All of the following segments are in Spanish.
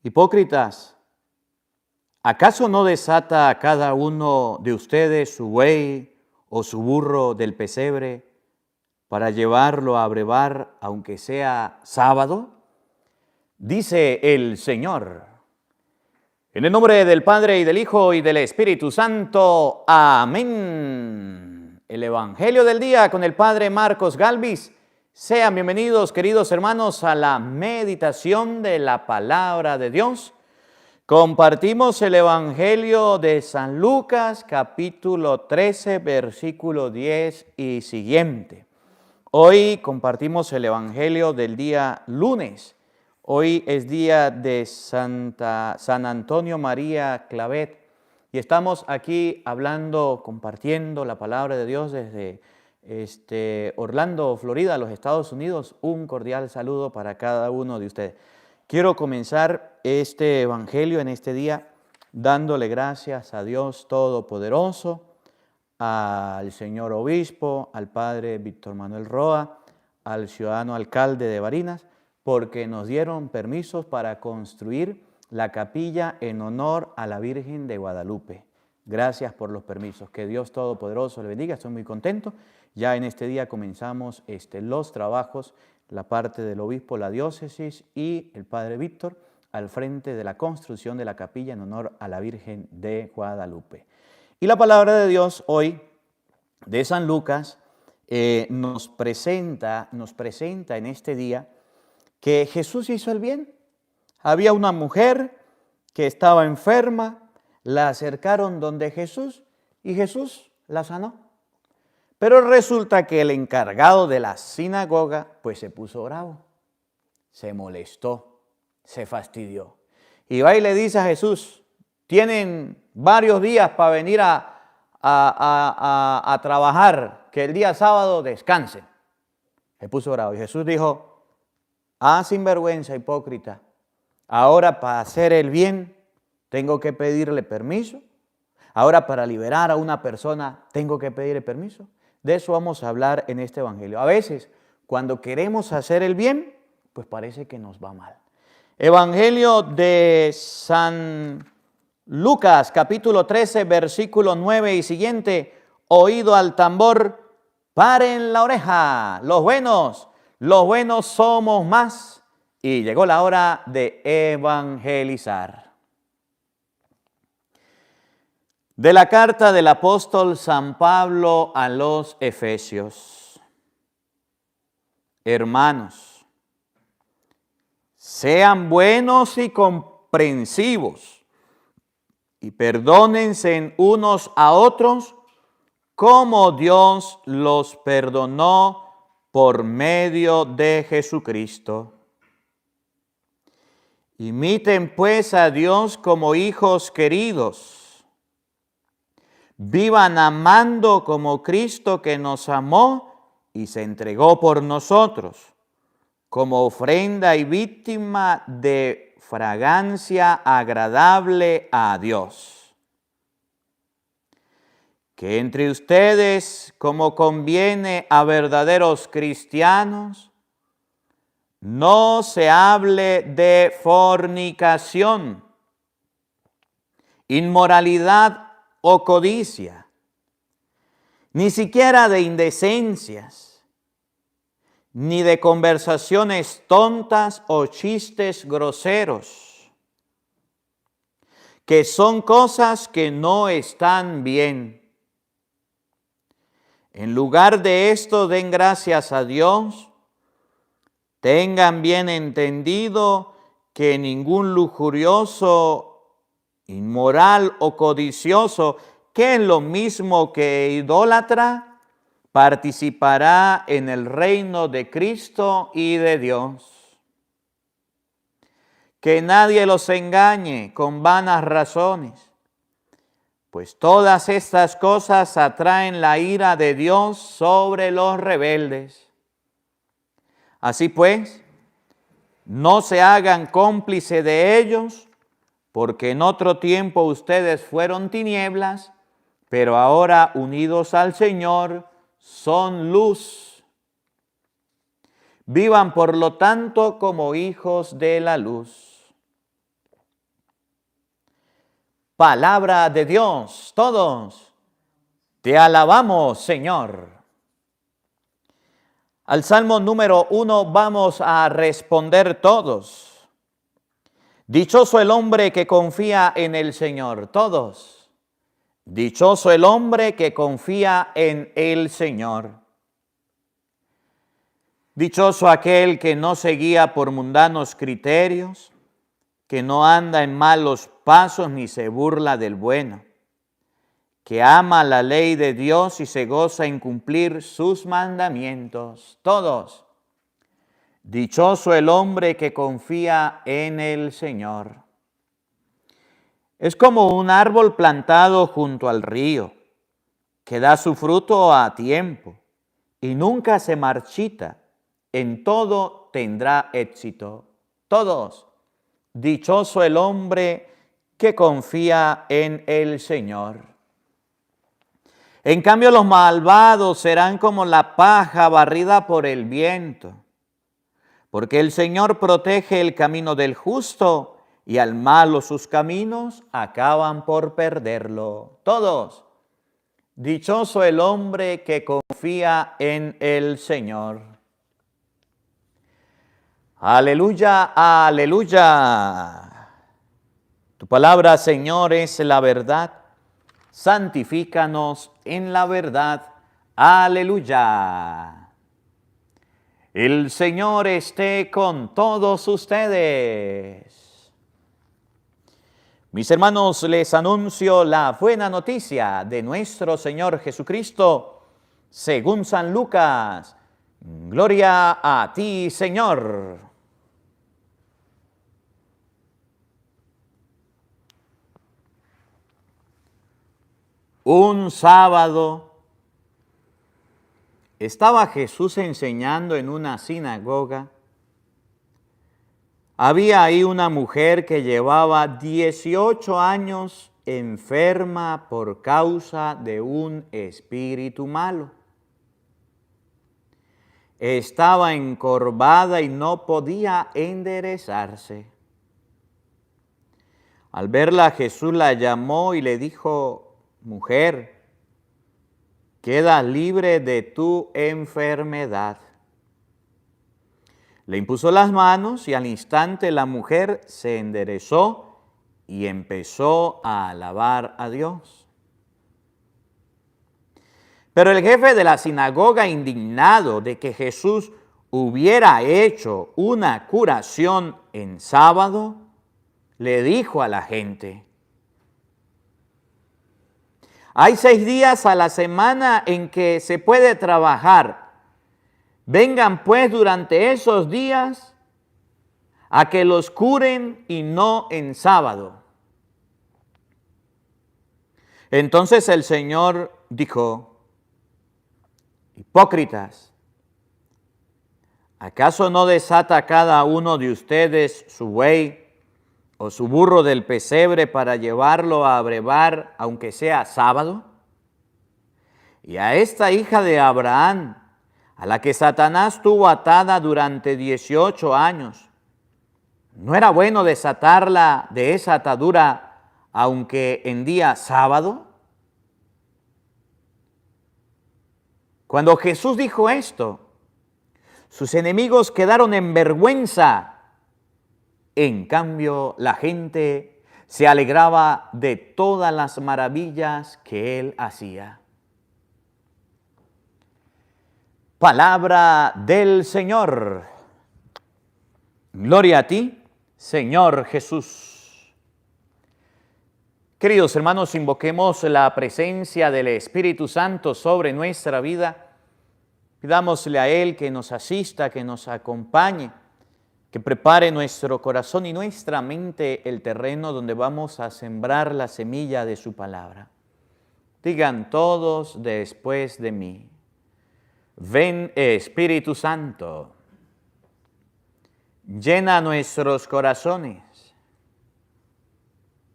Hipócritas, ¿acaso no desata a cada uno de ustedes su buey o su burro del pesebre para llevarlo a brevar, aunque sea sábado? Dice el Señor. En el nombre del Padre, y del Hijo, y del Espíritu Santo. Amén. El Evangelio del día con el Padre Marcos Galvis. Sean bienvenidos, queridos hermanos, a la meditación de la Palabra de Dios. Compartimos el Evangelio de San Lucas, capítulo 13, versículo 10 y siguiente. Hoy compartimos el Evangelio del día lunes. Hoy es día de San Antonio María Clavet y estamos aquí hablando, compartiendo la palabra de Dios desde Orlando, Florida, los Estados Unidos. Un cordial saludo para cada uno de ustedes. Quiero comenzar este Evangelio en este día dándole gracias a Dios Todopoderoso, al señor obispo, al padre Víctor Manuel Roa, al ciudadano alcalde de Barinas, porque nos dieron permisos para construir la capilla en honor a la Virgen de Guadalupe. Gracias por los permisos. Que Dios Todopoderoso le bendiga. Estoy muy contento. Ya en este día comenzamos los trabajos, la parte del obispo, la diócesis y el padre Víctor al frente de la construcción de la capilla en honor a la Virgen de Guadalupe. Y la palabra de Dios hoy de San Lucas nos presenta en este día que Jesús hizo el bien. Había una mujer que estaba enferma, la acercaron donde Jesús y Jesús la sanó. Pero resulta que el encargado de la sinagoga pues se puso bravo, se molestó, se fastidió. Y va y le dice a Jesús, tienen varios días para venir a trabajar, que el día sábado descansen. Se puso bravo y Jesús dijo, sinvergüenza, hipócrita, ahora para hacer el bien tengo que pedirle permiso, ahora para liberar a una persona tengo que pedirle permiso. De eso vamos a hablar en este Evangelio. A veces, cuando queremos hacer el bien, pues parece que nos va mal. Evangelio de San Lucas, capítulo 13, versículo 9 y siguiente. Oído al tambor, paren la oreja. Los buenos somos más. Y llegó la hora de evangelizar. De la carta del apóstol San Pablo a los Efesios. Hermanos, sean buenos y comprensivos y perdónense unos a otros como Dios los perdonó por medio de Jesucristo. Imiten pues a Dios como hijos queridos. Vivan amando como Cristo, que nos amó y se entregó por nosotros, como ofrenda y víctima de fragancia agradable a Dios. Que entre ustedes, como conviene a verdaderos cristianos, no se hable de fornicación, inmoralidad o codicia, ni siquiera de indecencias, ni de conversaciones tontas o chistes groseros, que son cosas que no están bien. En lugar de esto, den gracias a Dios. Tengan bien entendido que ningún lujurioso, inmoral o codicioso, que es lo mismo que idólatra, participará en el reino de Cristo y de Dios. Que nadie los engañe con vanas razones, pues todas estas cosas atraen la ira de Dios sobre los rebeldes. Así pues, no se hagan cómplices de ellos, porque en otro tiempo ustedes fueron tinieblas, pero ahora unidos al Señor son luz. Vivan por lo tanto como hijos de la luz. Palabra de Dios, todos te alabamos, Señor. Al Salmo número 1 vamos a responder todos. Dichoso el hombre que confía en el Señor, todos. Dichoso el hombre que confía en el Señor. Dichoso aquel que no se guía por mundanos criterios, que no anda en malos pasos ni se burla del bueno, que ama la ley de Dios y se goza en cumplir sus mandamientos. Todos. Dichoso el hombre que confía en el Señor. Es como un árbol plantado junto al río, que da su fruto a tiempo y nunca se marchita. En todo tendrá éxito. Todos. Dichoso el hombre que confía en el Señor. En cambio, los malvados serán como la paja barrida por el viento, porque el Señor protege el camino del justo y al malo sus caminos acaban por perderlo. Todos. Dichoso el hombre que confía en el Señor. Aleluya, aleluya. Tu palabra, Señor, es la verdad. Santifícanos en la verdad. Aleluya. El Señor esté con todos ustedes. Mis hermanos, les anuncio la buena noticia de nuestro Señor Jesucristo, según San Lucas. Gloria a ti, Señor. Un sábado estaba Jesús enseñando en una sinagoga. Había ahí una mujer que llevaba 18 años enferma por causa de un espíritu malo. Estaba encorvada y no podía enderezarse. Al verla, Jesús la llamó y le dijo: mujer, quedas libre de tu enfermedad. Le impuso las manos y al instante la mujer se enderezó y empezó a alabar a Dios. Pero el jefe de la sinagoga, indignado de que Jesús hubiera hecho una curación en sábado, le dijo a la gente: hay 6 días a la semana en que se puede trabajar. Vengan pues durante esos días a que los curen y no en sábado. Entonces el Señor dijo: hipócritas, ¿acaso no desata cada uno de ustedes su buey o su burro del pesebre para llevarlo a abrevar, aunque sea sábado? Y a esta hija de Abraham, a la que Satanás tuvo atada durante 18 años, ¿no era bueno desatarla de esa atadura, aunque en día sábado? Cuando Jesús dijo esto, sus enemigos quedaron en vergüenza. En cambio, la gente se alegraba de todas las maravillas que él hacía. Palabra del Señor. Gloria a ti, Señor Jesús. Queridos hermanos, invoquemos la presencia del Espíritu Santo sobre nuestra vida. Pidámosle a Él que nos asista, que nos acompañe, que prepare nuestro corazón y nuestra mente el terreno donde vamos a sembrar la semilla de su palabra. Digan todos después de mí: ven, Espíritu Santo, llena nuestros corazones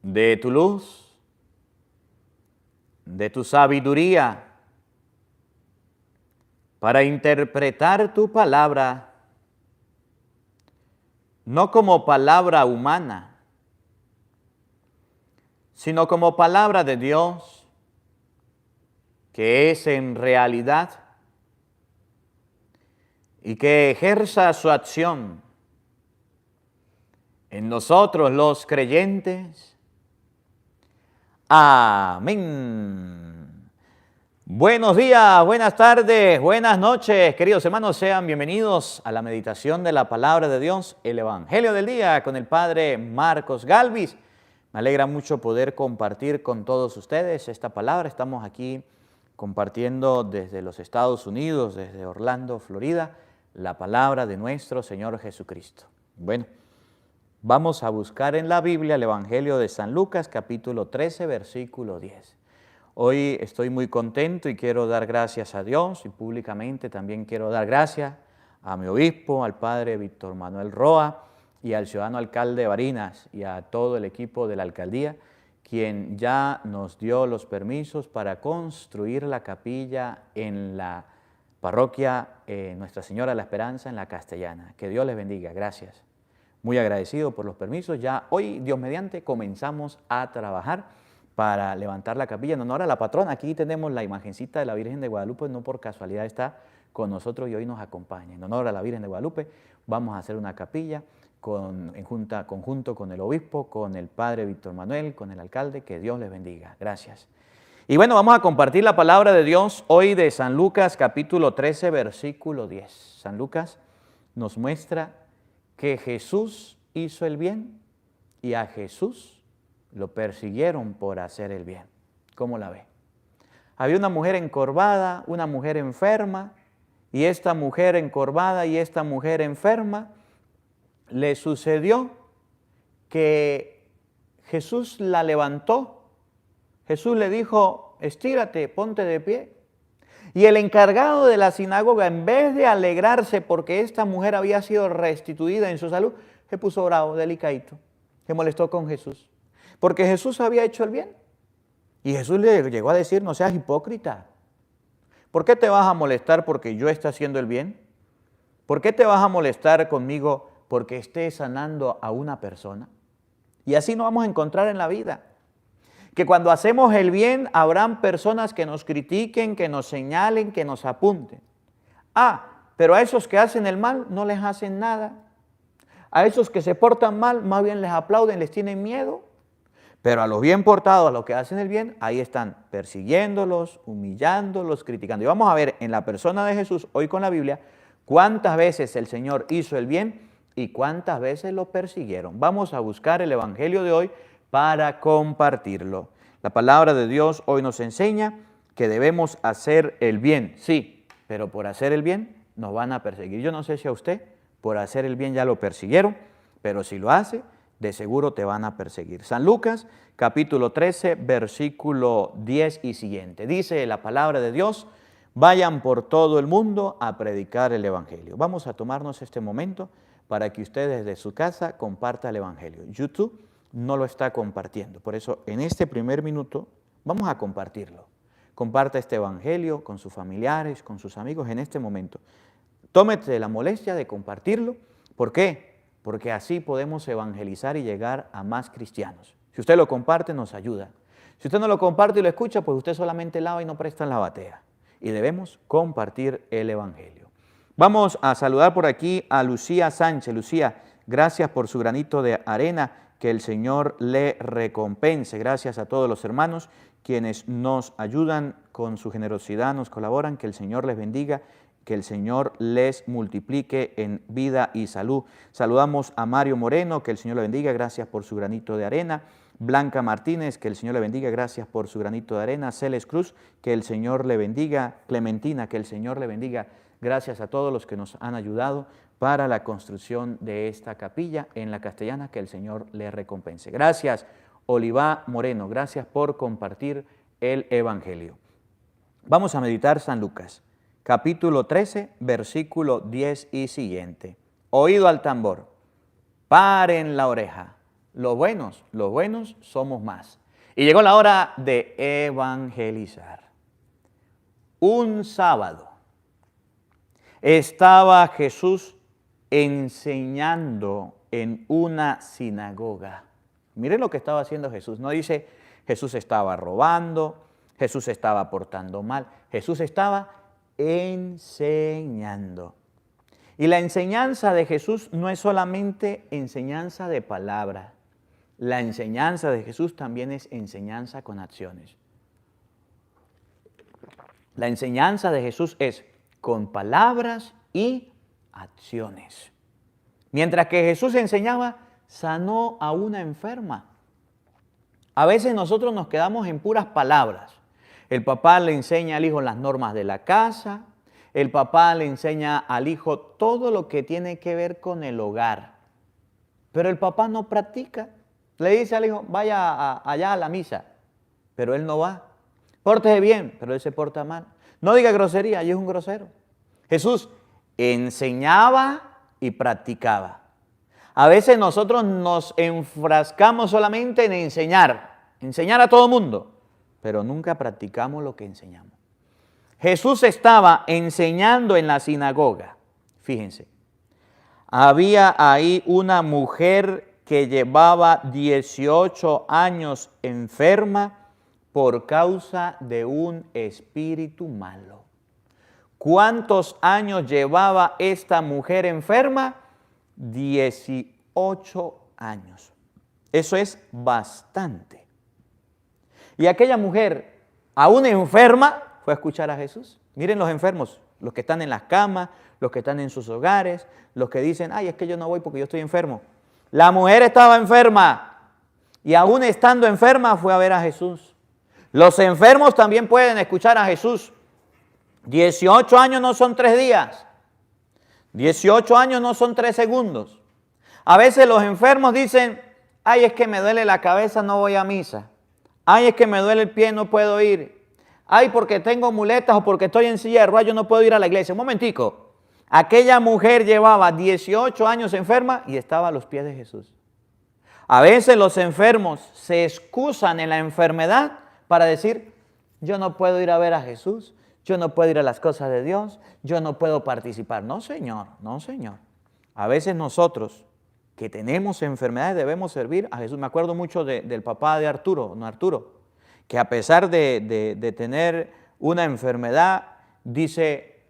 de tu luz, de tu sabiduría, para interpretar tu palabra, no como palabra humana, sino como palabra de Dios, que es en realidad y que ejerza su acción en nosotros los creyentes. Amén. Buenos días, buenas tardes, buenas noches, queridos hermanos, sean bienvenidos a la meditación de la palabra de Dios, el Evangelio del Día, con el Padre Marcos Galvis. Me alegra mucho poder compartir con todos ustedes esta palabra. Estamos aquí compartiendo desde los Estados Unidos, desde Orlando, Florida, la palabra de nuestro Señor Jesucristo. Bueno, vamos a buscar en la Biblia el Evangelio de San Lucas, capítulo 13, versículo 10. Hoy estoy muy contento y quiero dar gracias a Dios y públicamente también quiero dar gracias a mi obispo, al padre Víctor Manuel Roa y al ciudadano alcalde de Barinas y a todo el equipo de la alcaldía, quien ya nos dio los permisos para construir la capilla en la parroquia Nuestra Señora de la Esperanza en la Castellana. Que Dios les bendiga, gracias. Muy agradecido por los permisos. Ya hoy, Dios mediante, comenzamos a trabajar para levantar la capilla en honor a la patrona. Aquí tenemos la imagencita de la Virgen de Guadalupe, no por casualidad está con nosotros y hoy nos acompaña. En honor a la Virgen de Guadalupe vamos a hacer una capilla conjunto con el obispo, con el padre Víctor Manuel, con el alcalde. Que Dios les bendiga. Gracias. Y bueno, vamos a compartir la palabra de Dios hoy de San Lucas, capítulo 13, versículo 10. San Lucas nos muestra que Jesús hizo el bien y a Jesús lo persiguieron por hacer el bien. ¿Cómo la ve? Había una mujer encorvada, una mujer enferma, y esta mujer encorvada y esta mujer enferma le sucedió que Jesús la levantó. Jesús le dijo, estírate, ponte de pie. Y el encargado de la sinagoga, en vez de alegrarse porque esta mujer había sido restituida en su salud, se puso bravo, delicadito, se molestó con Jesús, porque Jesús había hecho el bien. Y Jesús le llegó a decir, no seas hipócrita. ¿Por qué te vas a molestar porque yo esté haciendo el bien? ¿Por qué te vas a molestar conmigo porque esté sanando a una persona? Y así nos vamos a encontrar en la vida. Que cuando hacemos el bien, habrán personas que nos critiquen, que nos señalen, que nos apunten. Pero a esos que hacen el mal no les hacen nada. A esos que se portan mal, más bien les aplauden, les tienen miedo. Pero a los bien portados, a los que hacen el bien, ahí están persiguiéndolos, humillándolos, criticando. Y vamos a ver en la persona de Jesús, hoy con la Biblia, cuántas veces el Señor hizo el bien y cuántas veces lo persiguieron. Vamos a buscar el Evangelio de hoy para compartirlo. La palabra de Dios hoy nos enseña que debemos hacer el bien, sí, pero por hacer el bien nos van a perseguir. Yo no sé si a usted por hacer el bien ya lo persiguieron, pero si lo hace, de seguro te van a perseguir. San Lucas, capítulo 13, versículo 10 y siguiente. Dice la palabra de Dios, vayan por todo el mundo a predicar el Evangelio. Vamos a tomarnos este momento para que usted desde su casa comparta el Evangelio. YouTube no lo está compartiendo. Por eso, en este primer minuto, vamos a compartirlo. Comparta este Evangelio con sus familiares, con sus amigos en este momento. Tómete la molestia de compartirlo. ¿Por qué? Porque así podemos evangelizar y llegar a más cristianos. Si usted lo comparte, nos ayuda. Si usted no lo comparte y lo escucha, pues usted solamente lava y no presta en la batea. Y debemos compartir el Evangelio. Vamos a saludar por aquí a Lucía Sánchez. Lucía, gracias por su granito de arena. Que el Señor le recompense. Gracias a todos los hermanos quienes nos ayudan con su generosidad, nos colaboran. Que el Señor les bendiga, que el Señor les multiplique en vida y salud. Saludamos a Mario Moreno, que el Señor le bendiga, gracias por su granito de arena. Blanca Martínez, que el Señor le bendiga, gracias por su granito de arena. Celes Cruz, que el Señor le bendiga. Clementina, que el Señor le bendiga. Gracias a todos los que nos han ayudado para la construcción de esta capilla en la Castellana, que el Señor le recompense. Gracias, Olivá Moreno, gracias por compartir el Evangelio. Vamos a meditar San Lucas, capítulo 13, versículo 10 y siguiente. Oído al tambor, paren la oreja, los buenos somos más. Y llegó la hora de evangelizar. Un sábado estaba Jesús enseñando en una sinagoga. Miren lo que estaba haciendo Jesús. No dice, Jesús estaba robando, Jesús se estaba portando mal, Jesús estaba enseñando. Y la enseñanza de Jesús no es solamente enseñanza de palabra. La enseñanza de Jesús también es enseñanza con acciones. La enseñanza de Jesús es con palabras y acciones. Mientras que Jesús enseñaba, sanó a una enferma. A veces nosotros nos quedamos en puras palabras. El papá le enseña al hijo las normas de la casa, el papá le enseña al hijo todo lo que tiene que ver con el hogar. Pero el papá no practica. Le dice al hijo, vaya allá a la misa, pero él no va. Pórtese bien, pero él se porta mal. No diga grosería, y es un grosero. Jesús enseñaba y practicaba. A veces nosotros nos enfrascamos solamente en enseñar a todo el mundo, pero nunca practicamos lo que enseñamos. Jesús estaba enseñando en la sinagoga. Fíjense, había ahí una mujer que llevaba 18 años enferma por causa de un espíritu malo. ¿Cuántos años llevaba esta mujer enferma? 18 años. Eso es bastante. Y aquella mujer, aún enferma, fue a escuchar a Jesús. Miren los enfermos, los que están en las camas, los que están en sus hogares, los que dicen, ay, es que yo no voy porque yo estoy enfermo. La mujer estaba enferma y aún estando enferma fue a ver a Jesús. Los enfermos también pueden escuchar a Jesús. 18 años no son 3 días. 18 años no son 3 segundos. A veces los enfermos dicen, ay, es que me duele la cabeza, no voy a misa. Ay, es que me duele el pie, no puedo ir. Ay, porque tengo muletas o porque estoy en silla de ruedas, yo no puedo ir a la iglesia. Un momentico. Aquella mujer llevaba 18 años enferma y estaba a los pies de Jesús. A veces los enfermos se excusan en la enfermedad para decir, yo no puedo ir a ver a Jesús, yo no puedo ir a las cosas de Dios, yo no puedo participar. No, Señor, no, Señor. A veces nosotros que tenemos enfermedades debemos servir a Jesús. Me acuerdo mucho del papá de Arturo, que a pesar de tener una enfermedad, dice,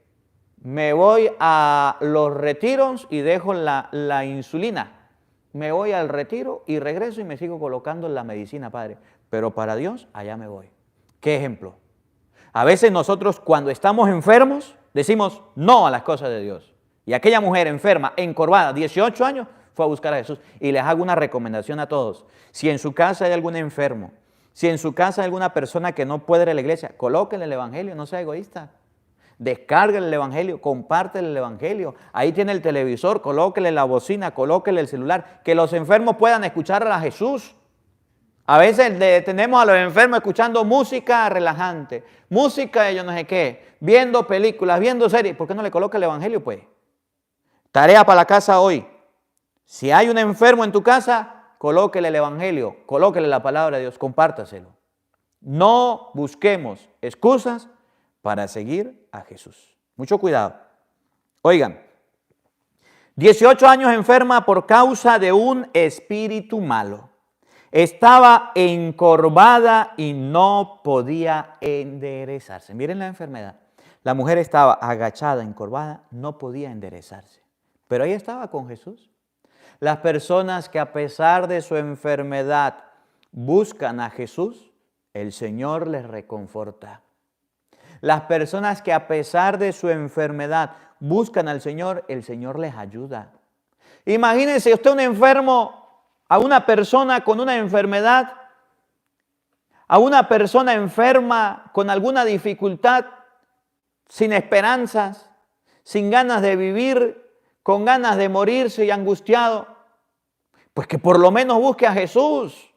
me voy a los retiros y dejo la insulina. Me voy al retiro y regreso y me sigo colocando la medicina, Padre. Pero para Dios, allá me voy. ¿Qué ejemplo? A veces nosotros cuando estamos enfermos decimos no a las cosas de Dios. Y aquella mujer enferma, encorvada, 18 años, fue a buscar a Jesús. Y les hago una recomendación a todos. Si en su casa hay algún enfermo, si en su casa hay alguna persona que no puede ir a la iglesia, colóquenle el evangelio, no sea egoísta. Descárguele el evangelio, compártele el evangelio. Ahí tiene el televisor, colóquele la bocina, colóquele el celular. Que los enfermos puedan escuchar a Jesús. A veces tenemos a los enfermos escuchando música relajante, música de yo no sé qué, viendo películas, viendo series. ¿Por qué no le coloca el evangelio, pues? Tarea para la casa hoy. Si hay un enfermo en tu casa, colóquele el evangelio, colóquele la palabra de Dios, compártaselo. No busquemos excusas para seguir a Jesús. Mucho cuidado. Oigan, 18 años enferma por causa de un espíritu malo. Estaba encorvada y no podía enderezarse. Miren la enfermedad. La mujer estaba agachada, encorvada, no podía enderezarse. Pero ahí estaba con Jesús. Las personas que a pesar de su enfermedad buscan a Jesús, el Señor les reconforta. Las personas que a pesar de su enfermedad buscan al Señor, el Señor les ayuda. Imagínense usted un enfermo, a una persona con una enfermedad, a una persona enferma con alguna dificultad, sin esperanzas, sin ganas de vivir, con ganas de morirse y angustiado. Pues que por lo menos busque a Jesús,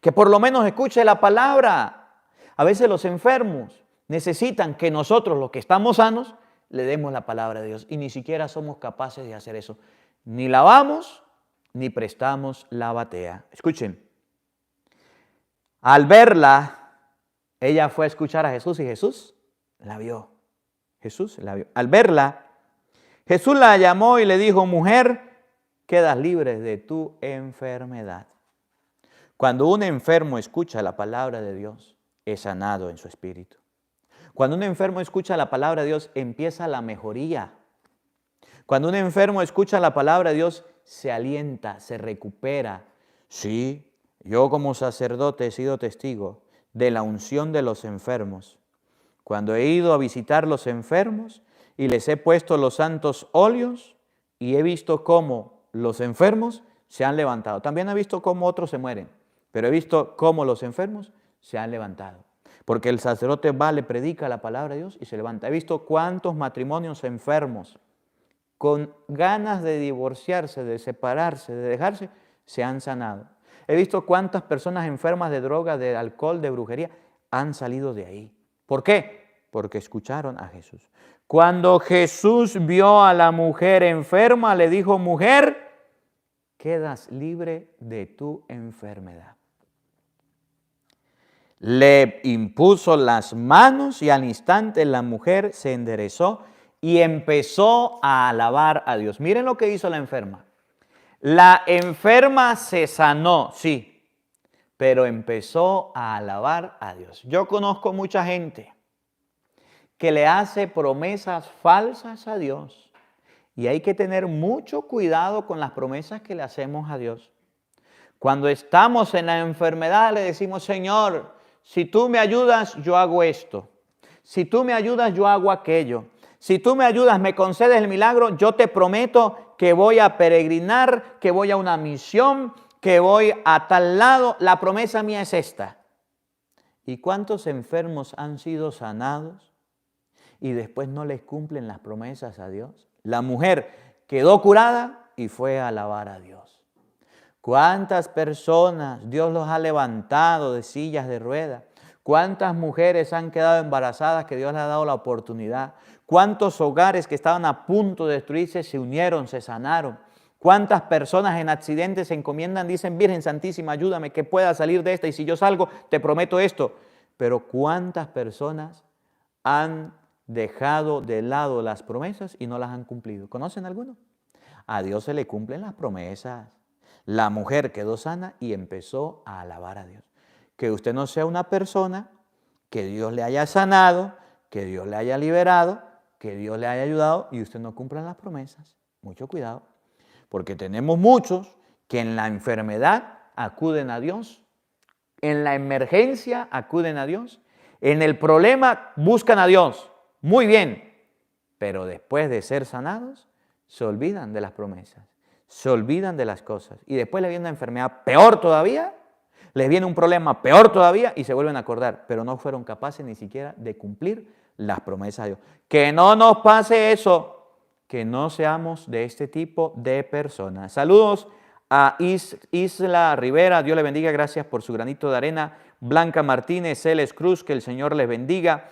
que por lo menos escuche la palabra. A veces los enfermos necesitan que nosotros, los que estamos sanos, le demos la palabra de Dios. Y ni siquiera somos capaces de hacer eso. Ni lavamos, ni prestamos la batea. Escuchen. Al verla, ella fue a escuchar a Jesús y Jesús la vio. Jesús la vio. Al verla, Jesús la llamó y le dijo, mujer, quedas libre de tu enfermedad. Cuando un enfermo escucha la palabra de Dios, es sanado en su espíritu. Cuando un enfermo escucha la palabra de Dios, empieza la mejoría. Cuando un enfermo escucha la palabra de Dios, se alienta, se recupera. Sí, yo como sacerdote he sido testigo de la unción de los enfermos. Cuando he ido a visitar los enfermos y les he puesto los santos óleos y he visto cómo los enfermos se han levantado. También he visto cómo otros se mueren, pero he visto cómo los enfermos se han levantado. Porque el sacerdote va, le predica la palabra de Dios y se levanta. He visto cuántos matrimonios enfermos con ganas de divorciarse, de separarse, de dejarse, se han sanado. He visto cuántas personas enfermas de droga, de alcohol, de brujería, han salido de ahí. ¿Por qué? Porque escucharon a Jesús. Cuando Jesús vio a la mujer enferma, le dijo, mujer, quedas libre de tu enfermedad. Le impuso las manos y al instante la mujer se enderezó y empezó a alabar a Dios. Miren lo que hizo la enferma. La enferma se sanó, sí, pero empezó a alabar a Dios. Yo conozco mucha gente que le hace promesas falsas a Dios y hay que tener mucho cuidado con las promesas que le hacemos a Dios. Cuando estamos en la enfermedad le decimos, Señor, si tú me ayudas, yo hago esto. Si tú me ayudas, yo hago aquello. Si tú me ayudas, me concedes el milagro, yo te prometo que voy a peregrinar, que voy a una misión, que voy a tal lado. La promesa mía es esta. ¿Y cuántos enfermos han sido sanados y después no les cumplen las promesas a Dios? La mujer quedó curada y fue a alabar a Dios. ¿Cuántas personas Dios los ha levantado de sillas de ruedas? ¿Cuántas mujeres han quedado embarazadas que Dios les ha dado la oportunidad? ¿Cuántos hogares que estaban a punto de destruirse se unieron, se sanaron? ¿Cuántas personas en accidentes se encomiendan, dicen, Virgen Santísima, ayúdame que pueda salir de esta y si yo salgo, te prometo esto? Pero ¿cuántas personas han dejado de lado las promesas y no las han cumplido? ¿Conocen alguno? A Dios se le cumplen las promesas. La mujer quedó sana y empezó a alabar a Dios. Que usted no sea una persona que Dios le haya sanado, que Dios le haya liberado, que Dios le haya ayudado y usted no cumpla las promesas. Mucho cuidado, porque tenemos muchos que en la enfermedad acuden a Dios, en la emergencia acuden a Dios, en el problema buscan a Dios. Muy bien, pero después de ser sanados, se olvidan de las promesas. Se olvidan de las cosas y después les viene una enfermedad peor todavía, les viene un problema peor todavía y se vuelven a acordar, pero no fueron capaces ni siquiera de cumplir las promesas de Dios. Que no nos pase eso, que no seamos de este tipo de personas. Saludos a Isla Rivera, Dios le bendiga, gracias por su granito de arena. Blanca Martínez, Celes Cruz, que el Señor les bendiga.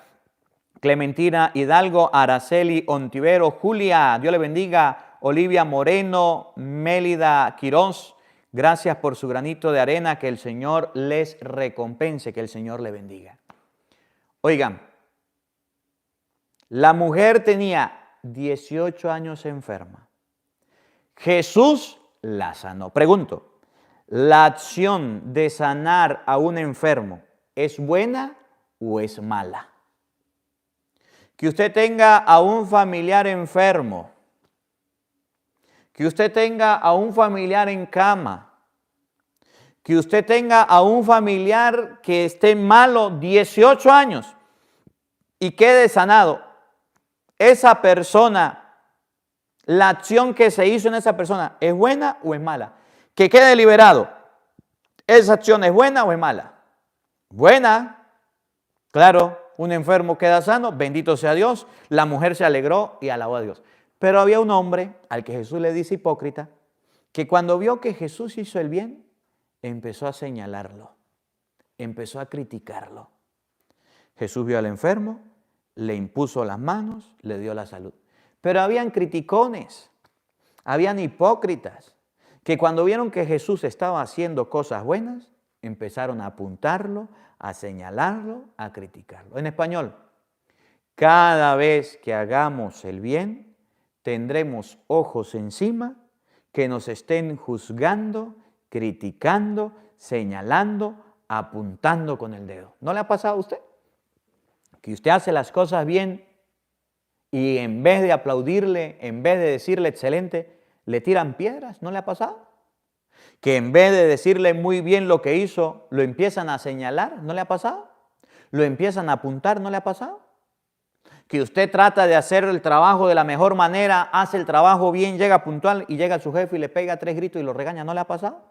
Clementina Hidalgo, Araceli Ontivero, Julia, Dios le bendiga. Olivia Moreno, Mélida Quirós, gracias por su granito de arena, que el Señor les recompense, que el Señor le bendiga. Oigan, la mujer tenía 18 años enferma. Jesús la sanó. Pregunto, ¿la acción de sanar a un enfermo es buena o es mala? Que usted tenga a un familiar enfermo, que usted tenga a un familiar en cama, que usted tenga a un familiar que esté malo 18 años y quede sanado. Esa persona, la acción que se hizo en esa persona, ¿es buena o es mala? Que quede liberado. ¿Esa acción es buena o es mala? Buena. Claro, un enfermo queda sano, bendito sea Dios. La mujer se alegró y alabó a Dios. Pero había un hombre al que Jesús le dice hipócrita, que cuando vio que Jesús hizo el bien, empezó a señalarlo, empezó a criticarlo. Jesús vio al enfermo, le impuso las manos, le dio la salud. Pero habían criticones, habían hipócritas, que cuando vieron que Jesús estaba haciendo cosas buenas, empezaron a apuntarlo, a señalarlo, a criticarlo. En español, cada vez que hagamos el bien, tendremos ojos encima que nos estén juzgando, criticando, señalando, apuntando con el dedo. ¿No le ha pasado a usted? Que usted hace las cosas bien y en vez de aplaudirle, en vez de decirle excelente, le tiran piedras. ¿No le ha pasado? Que en vez de decirle muy bien lo que hizo, lo empiezan a señalar. ¿No le ha pasado? Lo empiezan a apuntar. ¿No le ha pasado? Que usted trata de hacer el trabajo de la mejor manera, hace el trabajo bien, llega puntual y llega su jefe y le pega 3 gritos y lo regaña. ¿No le ha pasado?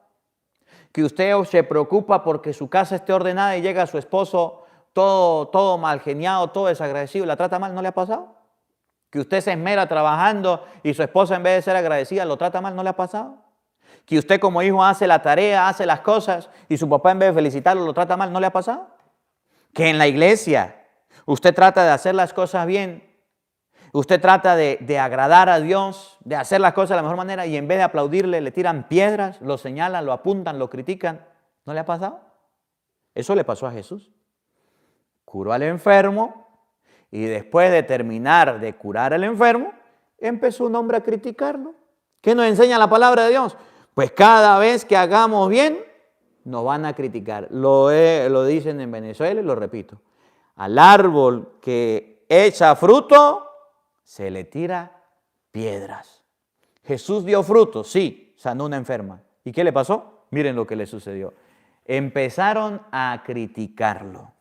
Que usted se preocupa porque su casa esté ordenada y llega su esposo todo mal geniado, todo desagradecido y la trata mal. ¿No le ha pasado? Que usted se esmera trabajando y su esposa en vez de ser agradecida lo trata mal. ¿No le ha pasado? Que usted como hijo hace la tarea, hace las cosas y su papá en vez de felicitarlo lo trata mal. ¿No le ha pasado? Que en la iglesia usted trata de hacer las cosas bien, usted trata de agradar a Dios, de hacer las cosas de la mejor manera y en vez de aplaudirle le tiran piedras, lo señalan, lo apuntan, lo critican. ¿No le ha pasado? Eso le pasó a Jesús. Curó al enfermo y después de terminar de curar al enfermo, empezó un hombre a criticarlo. ¿Qué nos enseña la palabra de Dios? Pues cada vez que hagamos bien, nos van a criticar. Lo dicen en Venezuela y lo repito. Al árbol que echa fruto, se le tira piedras. Jesús dio fruto, sí, sanó una enferma. ¿Y qué le pasó? Miren lo que le sucedió. Empezaron a criticarlo.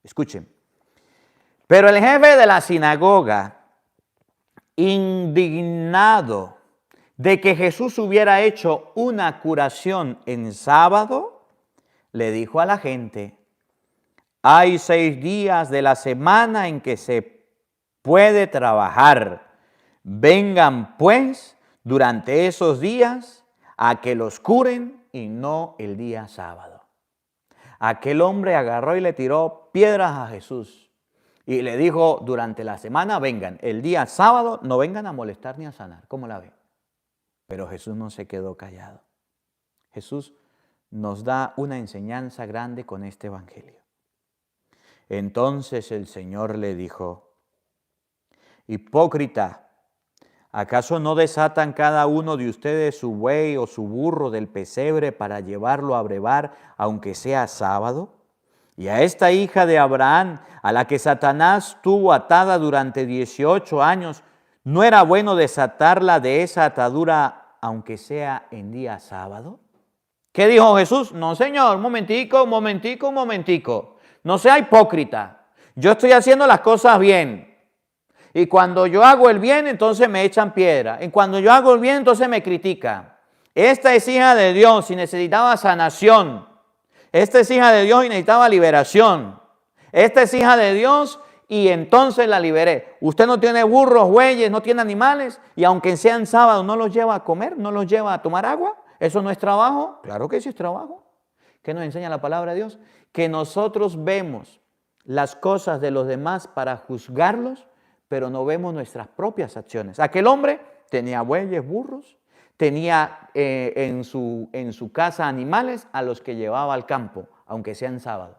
Escuchen. Pero el jefe de la sinagoga, indignado de que Jesús hubiera hecho una curación en sábado, le dijo a la gente: hay 6 días de la semana en que se puede trabajar. Vengan pues durante esos días a que los curen y no el día sábado. Aquel hombre agarró y le tiró piedras a Jesús y le dijo: durante la semana vengan, el día sábado no vengan a molestar ni a sanar. ¿Cómo la ve? Pero Jesús no se quedó callado. Jesús nos da una enseñanza grande con este evangelio. Entonces el Señor le dijo: hipócrita, ¿acaso no desatan cada uno de ustedes su buey o su burro del pesebre para llevarlo a brevar, aunque sea sábado? Y a esta hija de Abraham, a la que Satanás tuvo atada durante 18 años, ¿no era bueno desatarla de esa atadura, aunque sea en día sábado? ¿Qué dijo Jesús? No, Señor, un momentico. No sea hipócrita. Yo estoy haciendo las cosas bien. Y cuando yo hago el bien, entonces me echan piedra. Y cuando yo hago el bien, entonces me critican. Esta es hija de Dios y necesitaba sanación. Esta es hija de Dios y necesitaba liberación. Esta es hija de Dios y entonces la liberé. Usted no tiene burros, bueyes, no tiene animales y aunque sean sábados, ¿no los lleva a comer? ¿No los lleva a tomar agua? ¿Eso no es trabajo? Claro que sí es trabajo. ¿Qué nos enseña la palabra de Dios? Que nosotros vemos las cosas de los demás para juzgarlos, pero no vemos nuestras propias acciones. Aquel hombre tenía bueyes, burros, tenía en su casa animales a los que llevaba al campo, aunque sean sábado.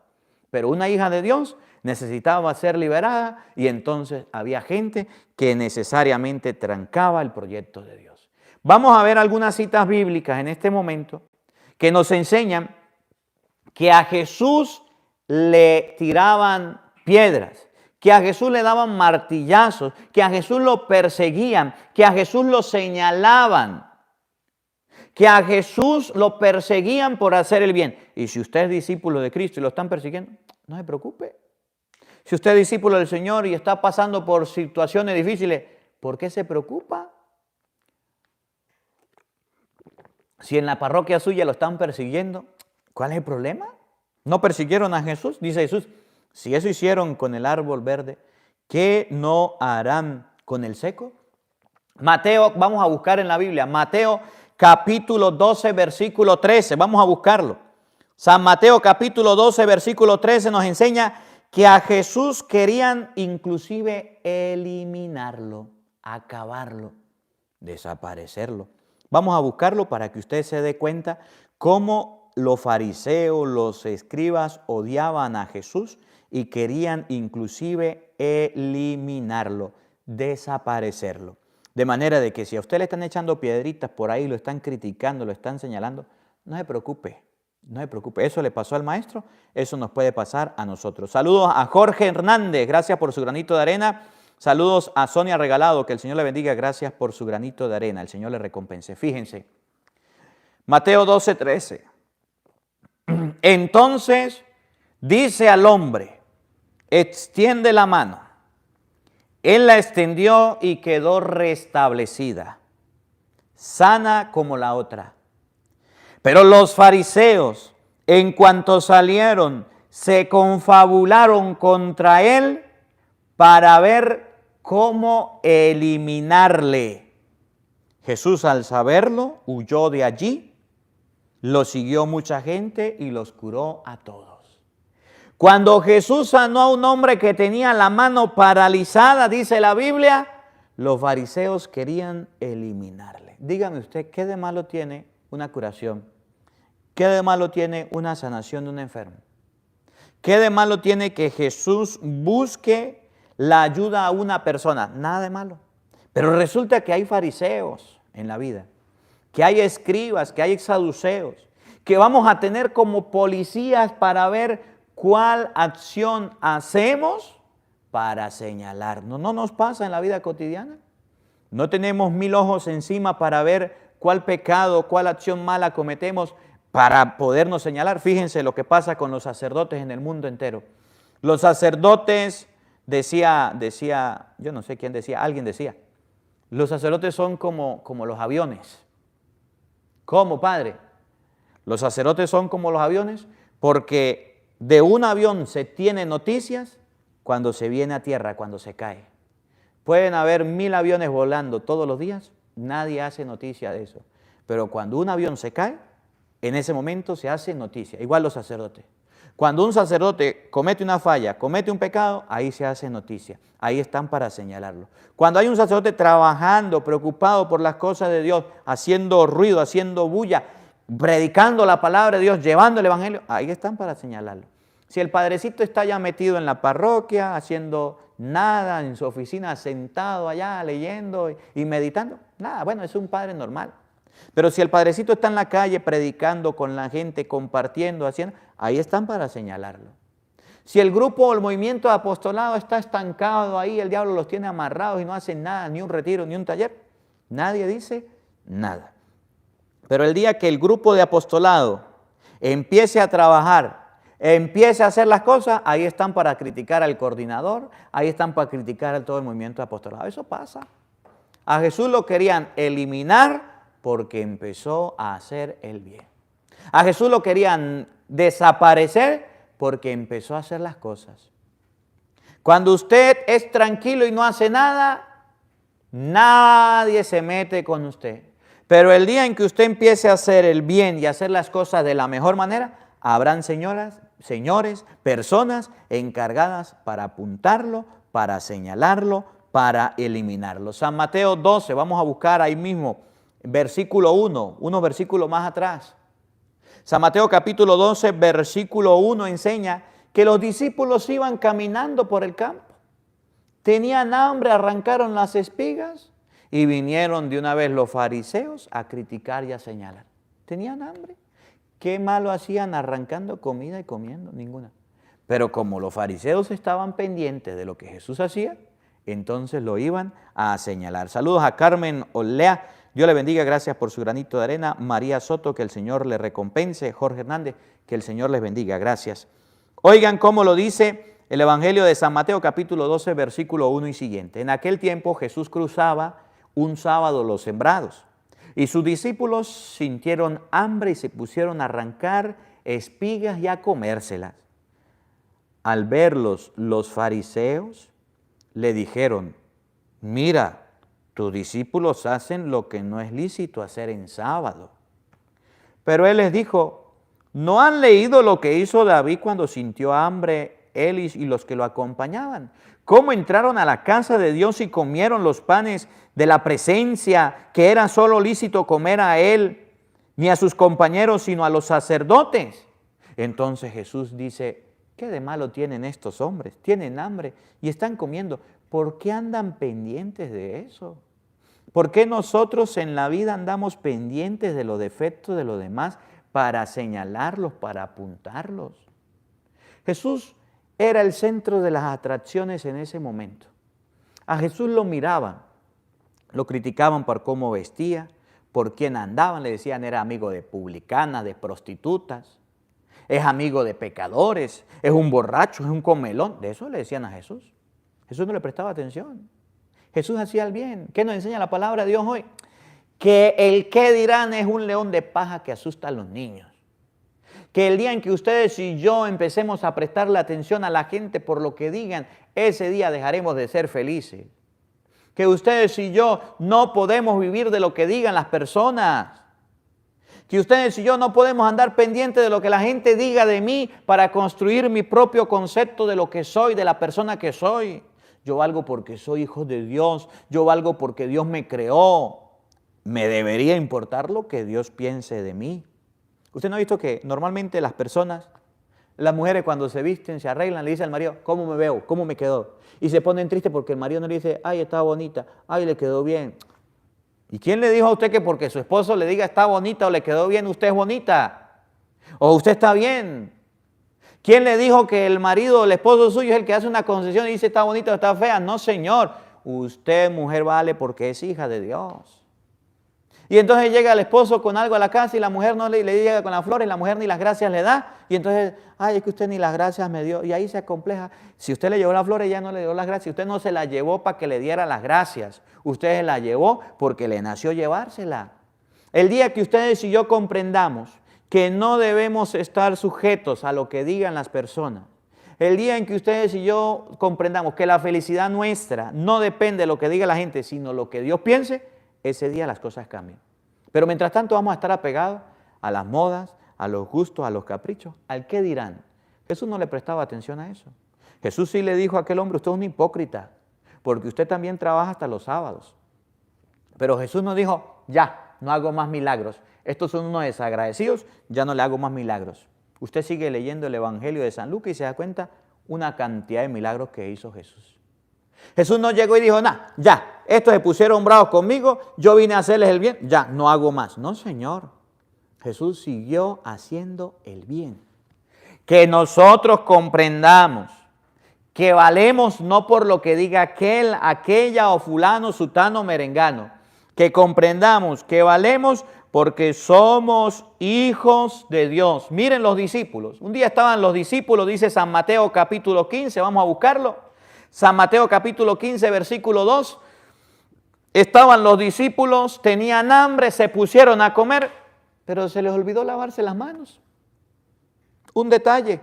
Pero una hija de Dios necesitaba ser liberada y entonces había gente que necesariamente trancaba el proyecto de Dios. Vamos a ver algunas citas bíblicas en este momento que nos enseñan que a Jesús le tiraban piedras, que a Jesús le daban martillazos, que a Jesús lo perseguían, que a Jesús lo señalaban, que a Jesús lo perseguían por hacer el bien. Y si usted es discípulo de Cristo y lo están persiguiendo, no se preocupe. Si usted es discípulo del Señor y está pasando por situaciones difíciles, ¿por qué se preocupa? Si en la parroquia suya lo están persiguiendo, ¿cuál es el problema? ¿No persiguieron a Jesús? Dice Jesús, si eso hicieron con el árbol verde, ¿qué no harán con el seco? Mateo, vamos a buscar en la Biblia, Mateo capítulo 12, versículo 13, vamos a buscarlo. San Mateo capítulo 12, versículo 13 nos enseña que a Jesús querían inclusive eliminarlo, acabarlo, desaparecerlo. Vamos a buscarlo para que usted se dé cuenta cómo los fariseos, los escribas odiaban a Jesús y querían inclusive eliminarlo, desaparecerlo. De manera de que si a usted le están echando piedritas por ahí, lo están criticando, lo están señalando, no se preocupe, no se preocupe. Eso le pasó al maestro, eso nos puede pasar a nosotros. Saludos a Jorge Hernández, gracias por su granito de arena. Saludos a Sonia Regalado, que el Señor le bendiga, gracias por su granito de arena, el Señor le recompense. Fíjense, Mateo 12:13. Entonces dice al hombre, extiende la mano. Él la extendió y quedó restablecida, sana como la otra. Pero los fariseos, en cuanto salieron, se confabularon contra él para ver cómo eliminarle. Jesús, al saberlo, huyó de allí, lo siguió mucha gente y los curó a todos. Cuando Jesús sanó a un hombre que tenía la mano paralizada, dice la Biblia, los fariseos querían eliminarle. Dígame usted, ¿qué de malo tiene una curación? ¿Qué de malo tiene una sanación de un enfermo? ¿Qué de malo tiene que Jesús busque la ayuda a una persona? Nada de malo. Pero resulta que hay fariseos en la vida, que hay escribas, que hay saduceos, que vamos a tener como policías para ver cuál acción hacemos para señalarnos. ¿No nos pasa en la vida cotidiana? No tenemos 1000 ojos encima para ver cuál pecado, cuál acción mala cometemos para podernos señalar. Fíjense lo que pasa con los sacerdotes en el mundo entero. Los sacerdotes, decía, yo no sé quién decía, alguien decía, los sacerdotes son como los aviones. ¿Cómo, padre? Los sacerdotes son como los aviones porque de un avión se tiene noticias cuando se viene a tierra, cuando se cae. Pueden haber 1000 aviones volando todos los días, nadie hace noticia de eso. Pero cuando un avión se cae, en ese momento se hace noticia. Igual los sacerdotes. Cuando un sacerdote comete una falla, comete un pecado, ahí se hace noticia. Ahí están para señalarlo. Cuando hay un sacerdote trabajando, preocupado por las cosas de Dios, haciendo ruido, haciendo bulla, predicando la palabra de Dios, llevando el evangelio, ahí están para señalarlo. Si el padrecito está ya metido en la parroquia, haciendo nada, en su oficina, sentado allá, leyendo y meditando, nada, bueno, es un padre normal. Pero si el padrecito está en la calle predicando con la gente, compartiendo, haciendo, ahí están para señalarlo. Si el grupo o el movimiento de apostolado está estancado ahí, el diablo los tiene amarrados y no hacen nada, ni un retiro, ni un taller, nadie dice nada. Pero el día que el grupo de apostolado empiece a trabajar, empiece a hacer las cosas, ahí están para criticar al coordinador, ahí están para criticar a todo el movimiento de apostolado. Eso pasa. A Jesús lo querían eliminar porque empezó a hacer el bien. A Jesús lo querían desaparecer porque empezó a hacer las cosas. Cuando usted es tranquilo y no hace nada, nadie se mete con usted. Pero el día en que usted empiece a hacer el bien y a hacer las cosas de la mejor manera, habrán señoras, señores, personas encargadas para apuntarlo, para señalarlo, para eliminarlo. San Mateo 12, vamos a buscar ahí mismo, versículo 1, unos versículos más atrás. San Mateo capítulo 12, versículo 1 enseña que los discípulos iban caminando por el campo. Tenían hambre, arrancaron las espigas y vinieron de una vez los fariseos a criticar y a señalar. ¿Tenían hambre? ¿Qué malo hacían arrancando comida y comiendo? Ninguna. Pero como los fariseos estaban pendientes de lo que Jesús hacía, entonces lo iban a señalar. Saludos a Carmen Olea. Dios le bendiga, gracias por su granito de arena. María Soto, que el Señor le recompense. Jorge Hernández, que el Señor les bendiga, gracias. Oigan cómo lo dice el Evangelio de San Mateo, capítulo 12, versículo 1 y siguiente. En aquel tiempo Jesús cruzaba un sábado los sembrados y sus discípulos sintieron hambre y se pusieron a arrancar espigas y a comérselas. Al verlos los fariseos le dijeron, mira, tus discípulos hacen lo que no es lícito hacer en sábado. Pero él les dijo, ¿no han leído lo que hizo David cuando sintió hambre, él y los que lo acompañaban? ¿Cómo entraron a la casa de Dios y comieron los panes de la presencia que era solo lícito comer a él, ni a sus compañeros, sino a los sacerdotes? Entonces Jesús dice, ¿qué de malo tienen estos hombres? Tienen hambre y están comiendo. ¿Por qué andan pendientes de eso? ¿Por qué nosotros en la vida andamos pendientes de los defectos de los demás para señalarlos, para apuntarlos. Jesús era el centro de las atracciones en ese momento. A Jesús lo miraban, lo criticaban por cómo vestía, por quién andaban, le decían era amigo de publicanas, de prostitutas, es amigo de pecadores, es un borracho, es un comelón. De eso le decían a Jesús. Jesús no le prestaba atención. Jesús hacía el bien. ¿Qué nos enseña la palabra de Dios hoy? Que el qué dirán es un león de paja que asusta a los niños. Que el día en que ustedes y yo empecemos a prestarle atención a la gente por lo que digan, ese día dejaremos de ser felices. Que ustedes y yo no podemos vivir de lo que digan las personas. Que ustedes y yo no podemos andar pendientes de lo que la gente diga de mí para construir mi propio concepto de lo que soy, de la persona que soy. Yo valgo porque soy hijo de Dios, yo valgo porque Dios me creó. Me debería importar lo que Dios piense de mí. ¿Usted no ha visto que normalmente las personas, las mujeres cuando se visten, se arreglan, le dicen al marido, ¿cómo me veo? ¿Cómo me quedó? Y se ponen tristes porque el marido no le dice, ay, está bonita, ay, le quedó bien. ¿Y quién le dijo a usted que porque su esposo le diga está bonita o le quedó bien, usted es bonita? ¿O usted está bien? ¿Quién le dijo que el marido o el esposo suyo es el que hace una concesión y dice está bonita o está fea? No, señor. Usted, mujer, vale porque es hija de Dios. Y entonces llega el esposo con algo a la casa y la mujer no le llega con las flores, la mujer ni las gracias le da. Y entonces, ay, es que usted ni las gracias me dio. Y ahí se acompleja. Si usted le llevó las flores, ya no le dio las gracias. Usted no se las llevó para que le diera las gracias. Usted se las llevó porque le nació llevársela. El día que ustedes y yo comprendamos que no debemos estar sujetos a lo que digan las personas, el día en que ustedes y yo comprendamos que la felicidad nuestra no depende de lo que diga la gente, sino lo que Dios piense, ese día las cosas cambian. Pero mientras tanto vamos a estar apegados a las modas, a los gustos, a los caprichos. ¿Al qué dirán? Jesús no le prestaba atención a eso. Jesús sí le dijo a aquel hombre, usted es un hipócrita, porque usted también trabaja hasta los sábados. Pero Jesús no dijo, ya, no hago más milagros. Estos son unos desagradecidos, ya no le hago más milagros. Usted sigue leyendo el Evangelio de San Lucas y se da cuenta una cantidad de milagros que hizo Jesús. Jesús no llegó y dijo, ya, estos se pusieron bravos conmigo, yo vine a hacerles el bien, ya, no hago más. No, Señor. Jesús siguió haciendo el bien. Que nosotros comprendamos que valemos no por lo que diga aquel, aquella o fulano, sutano, merengano. Que comprendamos que valemos porque somos hijos de Dios. Miren los discípulos. Un día estaban los discípulos, dice San Mateo capítulo 15, vamos a buscarlo. San Mateo capítulo 15, versículo 2. Estaban los discípulos, tenían hambre, se pusieron a comer, pero se les olvidó lavarse las manos. Un detalle,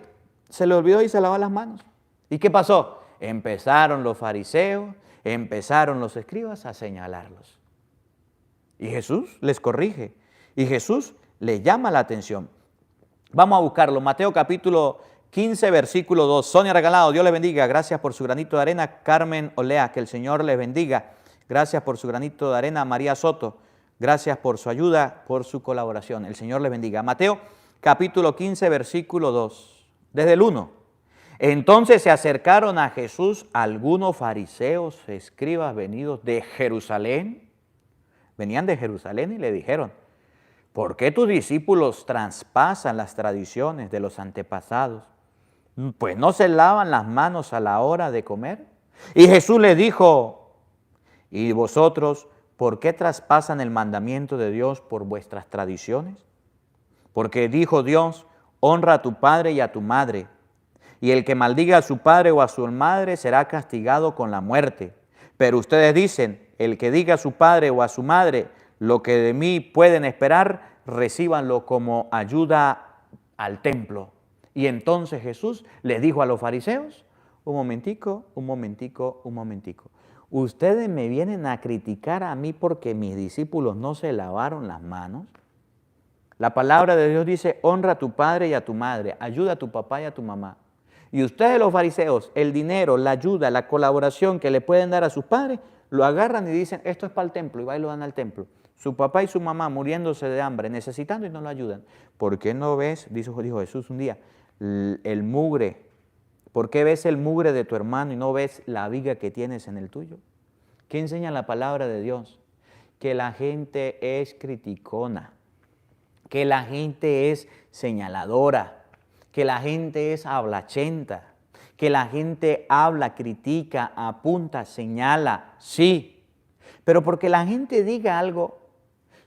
se les olvidó y se lavó las manos. ¿Y qué pasó? Empezaron los fariseos, empezaron los escribas a señalarlos. Y Jesús les corrige, y Jesús les llama la atención. Vamos a buscarlo, Mateo capítulo 15, versículo 2. Sonia Regalado, Dios les bendiga. Gracias por su granito de arena. Carmen Olea, que el Señor les bendiga. Gracias por su granito de arena. María Soto, gracias por su ayuda, por su colaboración. El Señor les bendiga. Mateo capítulo 15, versículo 2. Desde el 1. Entonces se acercaron a Jesús algunos fariseos, escribas venidos de Jerusalén. Venían de Jerusalén y le dijeron, ¿por qué tus discípulos traspasan las tradiciones de los antepasados? Pues no se lavan las manos a la hora de comer. Y Jesús les dijo, ¿y vosotros por qué traspasan el mandamiento de Dios por vuestras tradiciones? Porque dijo Dios, honra a tu padre y a tu madre, y el que maldiga a su padre o a su madre será castigado con la muerte. Pero ustedes dicen, el que diga a su padre o a su madre, lo que de mí pueden esperar, recíbanlo como ayuda al templo. Y entonces Jesús les dijo a los fariseos, un momentico. ¿Ustedes me vienen a criticar a mí porque mis discípulos no se lavaron las manos? La palabra de Dios dice, honra a tu padre y a tu madre, ayuda a tu papá y a tu mamá. Y ustedes los fariseos, el dinero, la ayuda, la colaboración que le pueden dar a sus padres, lo agarran y dicen, esto es para el templo, y va y lo dan al templo. Su papá y su mamá muriéndose de hambre, necesitando y no lo ayudan. ¿Por qué no ves, dijo Jesús un día, el mugre? ¿Por qué ves el mugre de tu hermano y no ves la viga que tienes en el tuyo? ¿Qué enseña la palabra de Dios? Que la gente es criticona, que la gente es señaladora, que la gente es hablachenta, que la gente habla, critica, apunta, señala, sí. Pero porque la gente diga algo,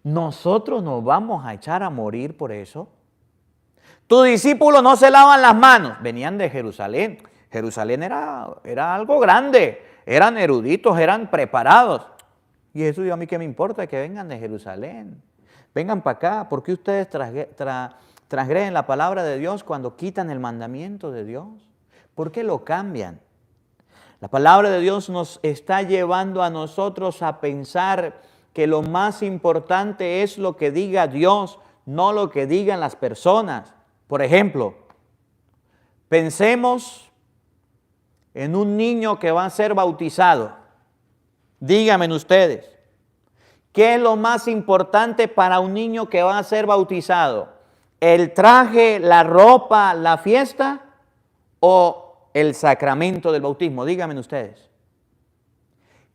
¿nosotros nos vamos a echar a morir por eso? Tus discípulos no se lavan las manos. Venían de Jerusalén. Jerusalén era algo grande. Eran eruditos, eran preparados. Y Jesús dijo, a mí qué me importa que vengan de Jerusalén. Vengan para acá. ¿Por qué ustedes transgreden la palabra de Dios cuando quitan el mandamiento de Dios? ¿Por qué lo cambian? La palabra de Dios nos está llevando a nosotros a pensar que lo más importante es lo que diga Dios, no lo que digan las personas. Por ejemplo, pensemos en un niño que va a ser bautizado. Díganme ustedes, ¿qué es lo más importante para un niño que va a ser bautizado? ¿El traje, la ropa, la fiesta o el sacramento del bautismo? Díganme ustedes.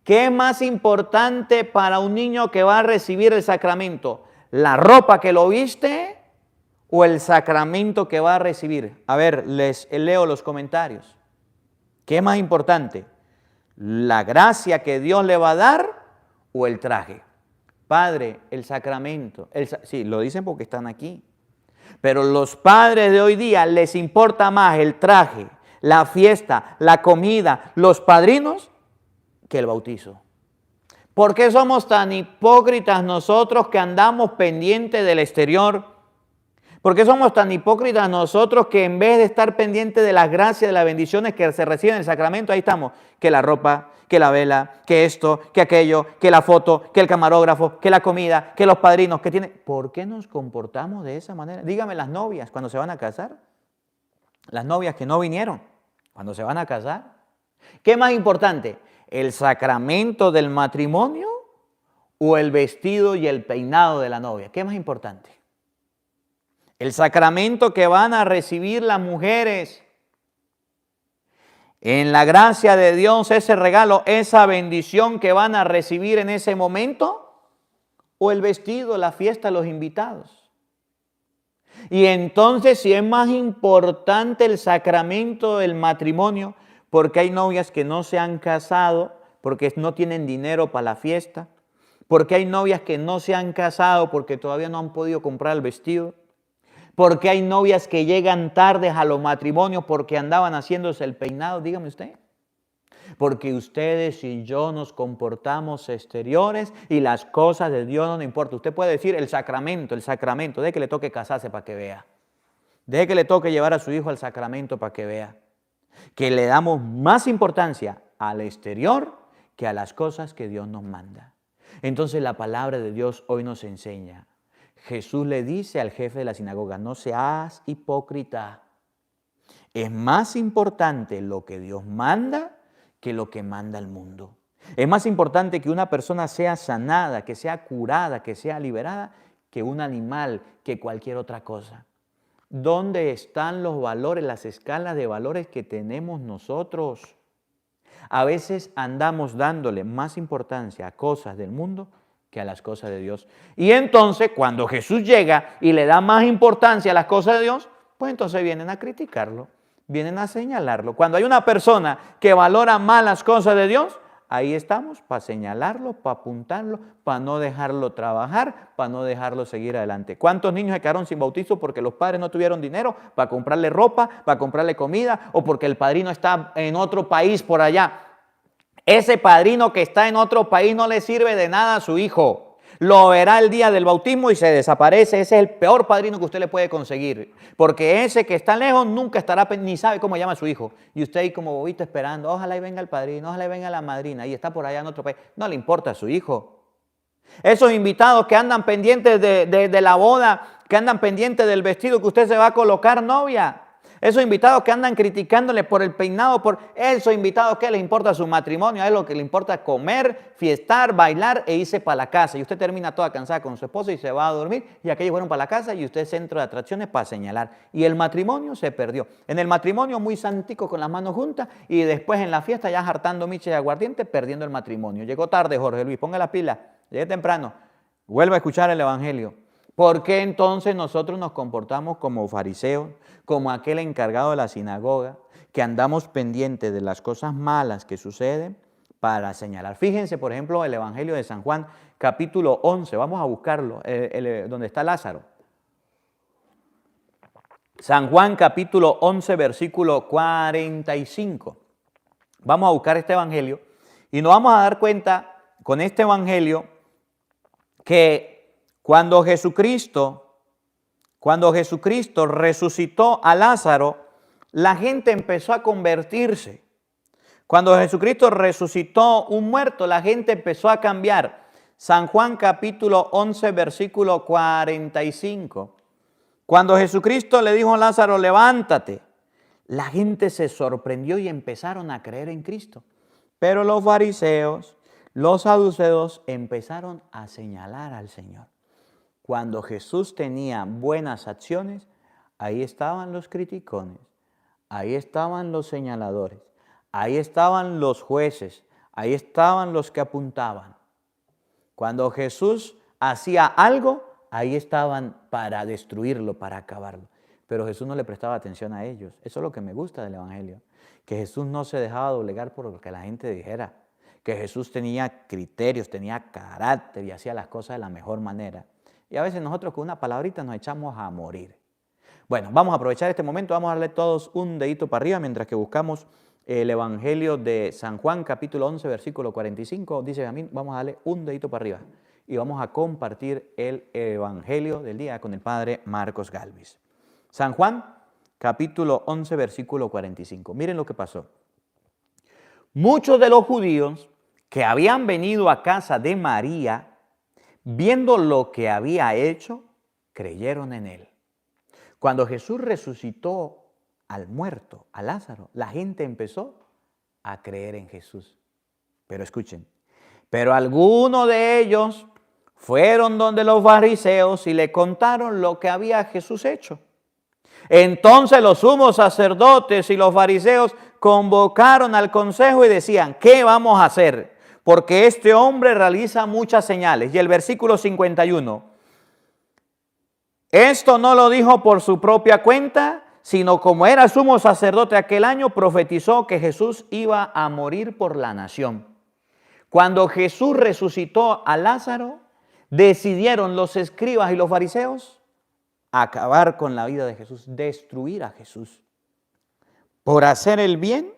¿Qué es más importante para un niño que va a recibir el sacramento? ¿La ropa que lo viste o el sacramento que va a recibir? A ver, les leo los comentarios. ¿Qué es más importante? ¿La gracia que Dios le va a dar o el traje? Padre, el sacramento. Sí, lo dicen porque están aquí. Pero los padres de hoy día les importa más el traje, la fiesta, la comida, los padrinos que el bautizo. ¿Por qué somos tan hipócritas nosotros que andamos pendientes del exterior? ¿Por qué somos tan hipócritas nosotros que en vez de estar pendientes de las gracias, de las bendiciones que se reciben en el sacramento, ahí estamos, que la ropa, que la vela, que esto, que aquello, que la foto, que el camarógrafo, que la comida, que los padrinos, que tienen? ¿Por qué nos comportamos de esa manera? Dígame las novias cuando se van a casar, las novias que no vinieron, cuando se van a casar. ¿Qué es más importante? ¿El sacramento del matrimonio o el vestido y el peinado de la novia? ¿Qué es más importante? El sacramento que van a recibir las mujeres en la gracia de Dios, ese regalo, esa bendición que van a recibir en ese momento, o el vestido, la fiesta, los invitados. Y entonces, si es más importante el sacramento del matrimonio, porque hay novias que no se han casado, porque no tienen dinero para la fiesta, porque hay novias que no se han casado porque todavía no han podido comprar el vestido, porque hay novias que llegan tardes a los matrimonios porque andaban haciéndose el peinado, dígame usted. Porque ustedes y yo nos comportamos exteriores y las cosas de Dios no nos importan. Usted puede decir el sacramento, deje que le toque casarse para que vea. Deje que le toque llevar a su hijo al sacramento para que vea. Que le damos más importancia al exterior que a las cosas que Dios nos manda. Entonces la palabra de Dios hoy nos enseña. Jesús le dice al jefe de la sinagoga, no seas hipócrita. Es más importante lo que Dios manda que lo que manda el mundo. Es más importante que una persona sea sanada, que sea curada, que sea liberada, que un animal, que cualquier otra cosa. ¿Dónde están los valores, las escalas de valores que tenemos nosotros? A veces andamos dándole más importancia a cosas del mundo que a las cosas de Dios. Y entonces, cuando Jesús llega y le da más importancia a las cosas de Dios, pues entonces vienen a criticarlo, vienen a señalarlo. Cuando hay una persona que valora más las cosas de Dios, ahí estamos para señalarlo, para apuntarlo, para no dejarlo trabajar, para no dejarlo seguir adelante. ¿Cuántos niños se quedaron sin bautizo porque los padres no tuvieron dinero para comprarle ropa, para comprarle comida o porque el padrino está en otro país por allá? Ese padrino que está en otro país no le sirve de nada a su hijo. Lo verá el día del bautismo y se desaparece. Ese es el peor padrino que usted le puede conseguir. Porque ese que está lejos nunca estará, ni sabe cómo llama a su hijo. Y usted ahí como bobito esperando, ojalá y venga el padrino, ojalá y venga la madrina. Y está por allá en otro país. No le importa a su hijo. Esos invitados que andan pendientes de la boda, que andan pendientes del vestido que usted se va a colocar, novia. Esos invitados que andan criticándole por el peinado, por esos invitados que les importa su matrimonio, a él lo que le importa es comer, fiestar, bailar e irse para la casa. Y usted termina toda cansada con su esposo y se va a dormir y aquellos fueron para la casa y usted es centro de atracciones para señalar. Y el matrimonio se perdió. En el matrimonio muy santico con las manos juntas y después en la fiesta ya hartando miche de aguardiente, perdiendo el matrimonio. Llegó tarde Jorge Luis, ponga la pila, llegué temprano, vuelva a escuchar el evangelio. ¿Por qué entonces nosotros nos comportamos como fariseos, como aquel encargado de la sinagoga, que andamos pendientes de las cosas malas que suceden para señalar? Fíjense, por ejemplo, el Evangelio de San Juan, capítulo 11, vamos a buscarlo, donde está Lázaro. San Juan, capítulo 11, versículo 45. Vamos a buscar este Evangelio y nos vamos a dar cuenta con este Evangelio que cuando Jesucristo resucitó a Lázaro, la gente empezó a convertirse. Cuando Jesucristo resucitó un muerto, la gente empezó a cambiar. San Juan capítulo 11, versículo 45. Cuando Jesucristo le dijo a Lázaro, levántate, la gente se sorprendió y empezaron a creer en Cristo. Pero los fariseos, los saduceos empezaron a señalar al Señor. Cuando Jesús tenía buenas acciones, ahí estaban los criticones, ahí estaban los señaladores, ahí estaban los jueces, ahí estaban los que apuntaban. Cuando Jesús hacía algo, ahí estaban para destruirlo, para acabarlo. Pero Jesús no le prestaba atención a ellos. Eso es lo que me gusta del Evangelio, que Jesús no se dejaba doblegar por lo que la gente dijera, que Jesús tenía criterios, tenía carácter y hacía las cosas de la mejor manera. Y a veces nosotros con una palabrita nos echamos a morir. Bueno, vamos a aprovechar este momento, vamos a darle todos un dedito para arriba mientras que buscamos el Evangelio de San Juan, capítulo 11, versículo 45. Dice a mí, vamos a darle un dedito para arriba y vamos a compartir el Evangelio del día con el Padre Marcos Galvis. San Juan, capítulo 11, versículo 45. Miren lo que pasó. Muchos de los judíos que habían venido a casa de María, viendo lo que había hecho, creyeron en él. Cuando Jesús resucitó al muerto, a Lázaro, la gente empezó a creer en Jesús. Pero escuchen, pero algunos de ellos fueron donde los fariseos y le contaron lo que había Jesús hecho. Entonces los sumos sacerdotes y los fariseos convocaron al consejo y decían, ¿qué vamos a hacer? Porque este hombre realiza muchas señales. Y el versículo 51, esto no lo dijo por su propia cuenta, sino como era sumo sacerdote aquel año, profetizó que Jesús iba a morir por la nación. Cuando Jesús resucitó a Lázaro, decidieron los escribas y los fariseos acabar con la vida de Jesús, destruir a Jesús. Por hacer el bien,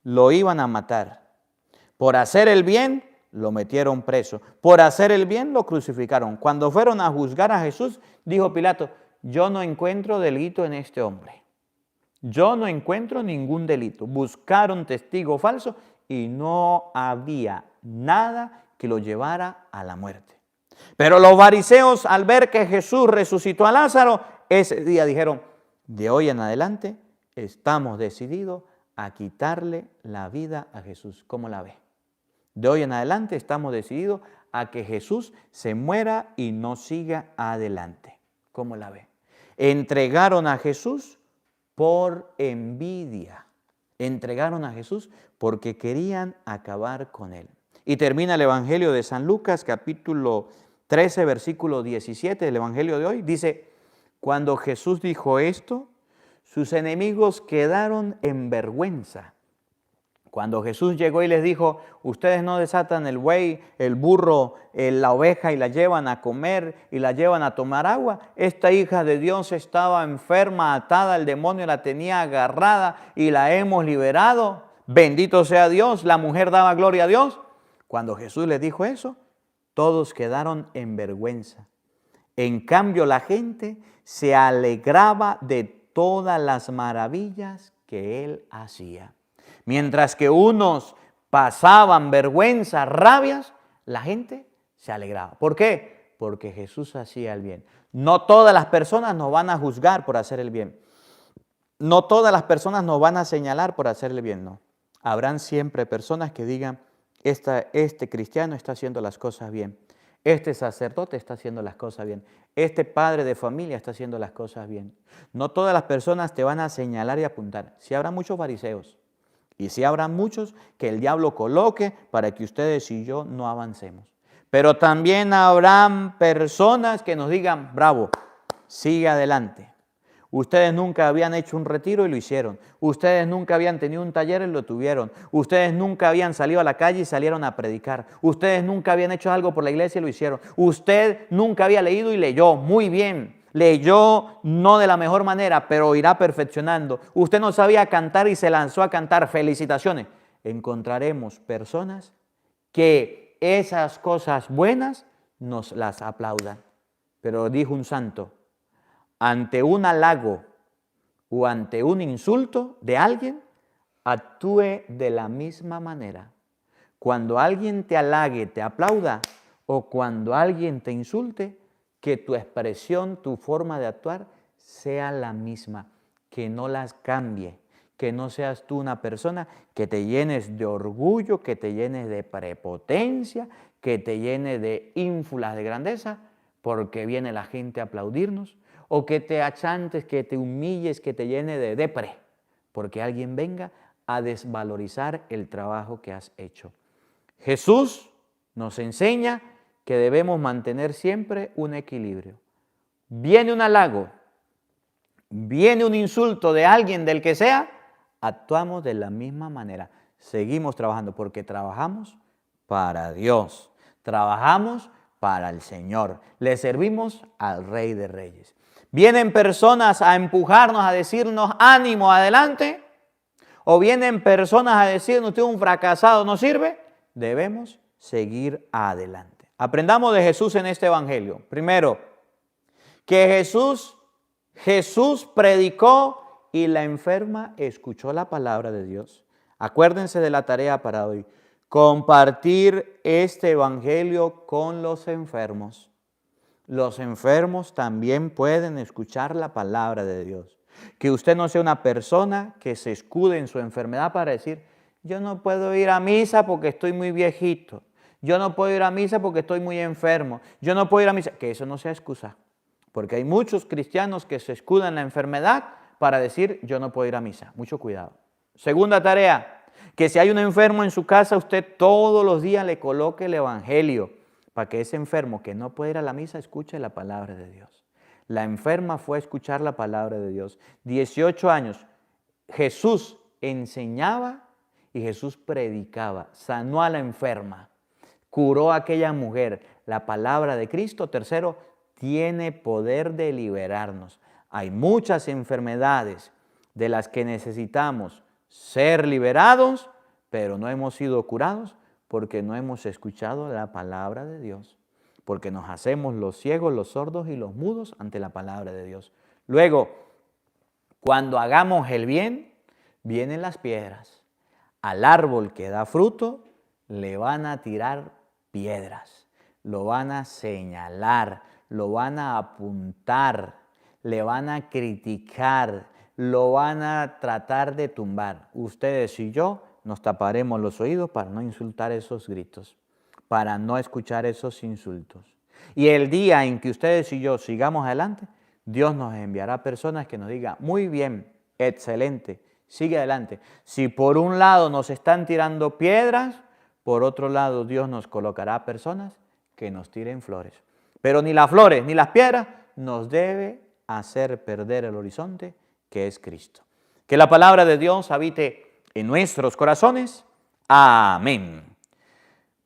lo iban a matar. Por hacer el bien, lo metieron preso. Por hacer el bien, lo crucificaron. Cuando fueron a juzgar a Jesús, dijo Pilato, yo no encuentro delito en este hombre. Yo no encuentro ningún delito. Buscaron testigo falso y no había nada que lo llevara a la muerte. Pero los fariseos, al ver que Jesús resucitó a Lázaro, ese día dijeron, de hoy en adelante estamos decididos a quitarle la vida a Jesús. ¿Cómo la ve? De hoy en adelante estamos decididos a que Jesús se muera y no siga adelante. ¿Cómo la ve? Entregaron a Jesús por envidia. Entregaron a Jesús porque querían acabar con él. Y termina el Evangelio de San Lucas, capítulo 13, versículo 17, el Evangelio de hoy. Dice, cuando Jesús dijo esto, sus enemigos quedaron en vergüenza. Cuando Jesús llegó y les dijo, ustedes no desatan el buey, el burro, la oveja y la llevan a comer y la llevan a tomar agua. Esta hija de Dios estaba enferma, atada, el demonio la tenía agarrada y la hemos liberado. Bendito sea Dios, la mujer daba gloria a Dios. Cuando Jesús les dijo eso, todos quedaron en vergüenza. En cambio, la gente se alegraba de todas las maravillas que él hacía. Mientras que unos pasaban vergüenza, rabias, la gente se alegraba. ¿Por qué? Porque Jesús hacía el bien. No todas las personas nos van a juzgar por hacer el bien. No todas las personas nos van a señalar por hacer el bien, no. Habrán siempre personas que digan, este cristiano está haciendo las cosas bien. Este sacerdote está haciendo las cosas bien. Este padre de familia está haciendo las cosas bien. No todas las personas te van a señalar y apuntar. Sí habrá muchos fariseos. Y sí habrá muchos que el diablo coloque para que ustedes y yo no avancemos. Pero también habrán personas que nos digan, bravo, sigue adelante. Ustedes nunca habían hecho un retiro y lo hicieron. Ustedes nunca habían tenido un taller y lo tuvieron. Ustedes nunca habían salido a la calle y salieron a predicar. Ustedes nunca habían hecho algo por la iglesia y lo hicieron. Usted nunca había leído y leyó. Muy bien. Leyó no de la mejor manera, pero irá perfeccionando. Usted no sabía cantar y se lanzó a cantar. Felicitaciones. Encontraremos personas que esas cosas buenas nos las aplaudan. Pero dijo un santo, ante un halago o ante un insulto de alguien, actúe de la misma manera. Cuando alguien te halague, te aplauda, o cuando alguien te insulte, que tu expresión, tu forma de actuar sea la misma, que no las cambie, que no seas tú una persona que te llenes de orgullo, que te llenes de prepotencia, que te llenes de ínfulas de grandeza, porque viene la gente a aplaudirnos, o que te achantes, que te humilles, que te llene de depre, porque alguien venga a desvalorizar el trabajo que has hecho. Jesús nos enseña que debemos mantener siempre un equilibrio. Viene un halago, viene un insulto de alguien, del que sea, actuamos de la misma manera. Seguimos trabajando porque trabajamos para Dios, trabajamos para el Señor, le servimos al Rey de Reyes. ¿Vienen personas a empujarnos, a decirnos ánimo, adelante? ¿O vienen personas a decirnos usted es un fracasado, no sirve? Debemos seguir adelante. Aprendamos de Jesús en este evangelio. Primero, que Jesús predicó y la enferma escuchó la palabra de Dios. Acuérdense de la tarea para hoy. Compartir este evangelio con los enfermos. Los enfermos también pueden escuchar la palabra de Dios. Que usted no sea una persona que se escude en su enfermedad para decir, yo no puedo ir a misa porque estoy muy viejito. Yo no puedo ir a misa porque estoy muy enfermo. Yo no puedo ir a misa. Que eso no sea excusa. Porque hay muchos cristianos que se escudan en la enfermedad para decir, yo no puedo ir a misa. Mucho cuidado. Segunda tarea, que si hay un enfermo en su casa, usted todos los días le coloque el evangelio para que ese enfermo que no puede ir a la misa escuche la palabra de Dios. La enferma fue a escuchar la palabra de Dios. 18 años, Jesús enseñaba y Jesús predicaba, sanó a la enferma, curó a aquella mujer. La palabra de Cristo, tercero, tiene poder de liberarnos. Hay muchas enfermedades de las que necesitamos ser liberados, pero no hemos sido curados porque no hemos escuchado la palabra de Dios, porque nos hacemos los ciegos, los sordos y los mudos ante la palabra de Dios. Luego, cuando hagamos el bien, vienen las piedras. Al árbol que da fruto, le van a tirar piedras, lo van a señalar, lo van a apuntar, le van a criticar, lo van a tratar de tumbar. Ustedes y yo nos taparemos los oídos para no insultar esos gritos, para no escuchar esos insultos. Y el día en que ustedes y yo sigamos adelante, Dios nos enviará personas que nos digan, muy bien, excelente, sigue adelante. Si por un lado nos están tirando piedras, por otro lado Dios nos colocará personas que nos tiren flores. Pero ni las flores ni las piedras nos debe hacer perder el horizonte que es Cristo. Que la palabra de Dios habite en nuestros corazones. Amén.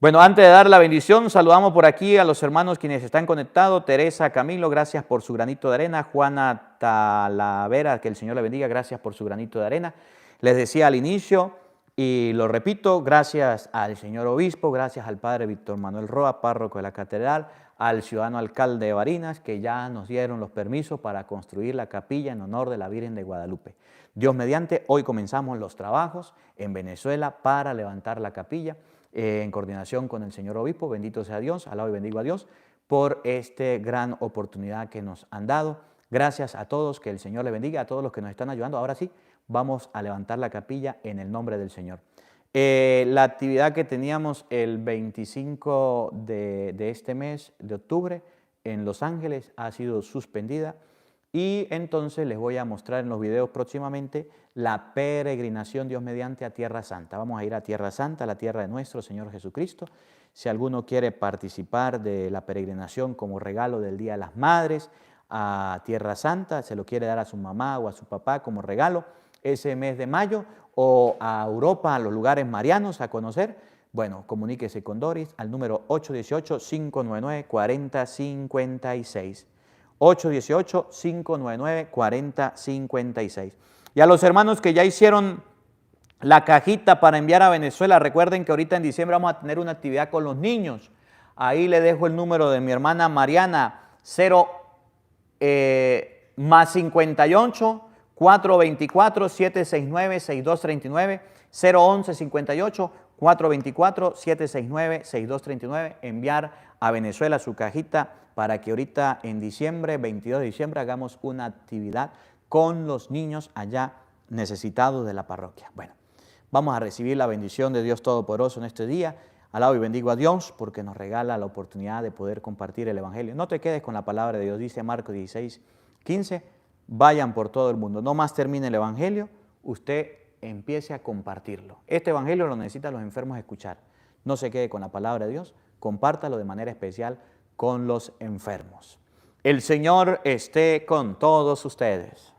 Bueno, antes de dar la bendición, saludamos por aquí a los hermanos quienes están conectados. Teresa Camilo, gracias por su granito de arena. Juana Talavera, que el Señor le bendiga, gracias por su granito de arena. Les decía al inicio, y lo repito, gracias al señor obispo, gracias al padre Víctor Manuel Roa, párroco de la catedral, al ciudadano alcalde de Barinas, que ya nos dieron los permisos para construir la capilla en honor de la Virgen de Guadalupe. Dios mediante, hoy comenzamos los trabajos en Venezuela para levantar la capilla en coordinación con el señor obispo. Bendito sea Dios, alabo y bendigo a Dios por esta gran oportunidad que nos han dado. Gracias a todos, que el Señor le bendiga, a todos los que nos están ayudando. Ahora sí, vamos a levantar la capilla en el nombre del Señor. La actividad que teníamos el 25 de este mes de octubre en Los Ángeles ha sido suspendida y entonces les voy a mostrar en los videos próximamente la peregrinación Dios mediante a Tierra Santa. Vamos a ir a Tierra Santa, la tierra de nuestro Señor Jesucristo. Si alguno quiere participar de la peregrinación como regalo del Día de las Madres a Tierra Santa, se lo quiere dar a su mamá o a su papá como regalo ese mes de mayo, o a Europa, a los lugares marianos a conocer, bueno, comuníquese con Doris al número 818-599-4056. 818-599-4056. Y a los hermanos que ya hicieron la cajita para enviar a Venezuela, recuerden que ahorita en diciembre vamos a tener una actividad con los niños. Ahí le dejo el número de mi hermana Mariana, 58 424-769-6239, 011-58-424-769-6239, enviar a Venezuela su cajita para que ahorita en diciembre, 22 de diciembre, hagamos una actividad con los niños allá necesitados de la parroquia. Bueno, vamos a recibir la bendición de Dios Todopoderoso en este día. Alabo y bendigo a Dios porque nos regala la oportunidad de poder compartir el Evangelio. No te quedes con la palabra de Dios, dice Marcos 16:15, vayan por todo el mundo. No más termine el Evangelio, usted empiece a compartirlo. Este Evangelio lo necesitan los enfermos escuchar. No se quede con la palabra de Dios, compártalo de manera especial con los enfermos. El Señor esté con todos ustedes.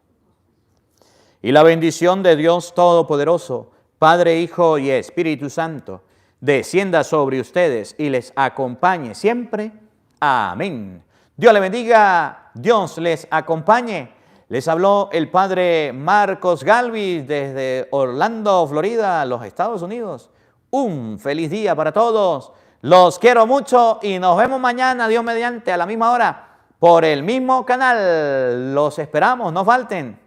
Y la bendición de Dios Todopoderoso, Padre, Hijo y Espíritu Santo, descienda sobre ustedes y les acompañe siempre. Amén. Dios les bendiga, Dios les acompañe. Les habló el Padre Marcos Galvis desde Orlando, Florida, los Estados Unidos. Un feliz día para todos. Los quiero mucho y nos vemos mañana, Dios mediante, a la misma hora, por el mismo canal. Los esperamos, no falten.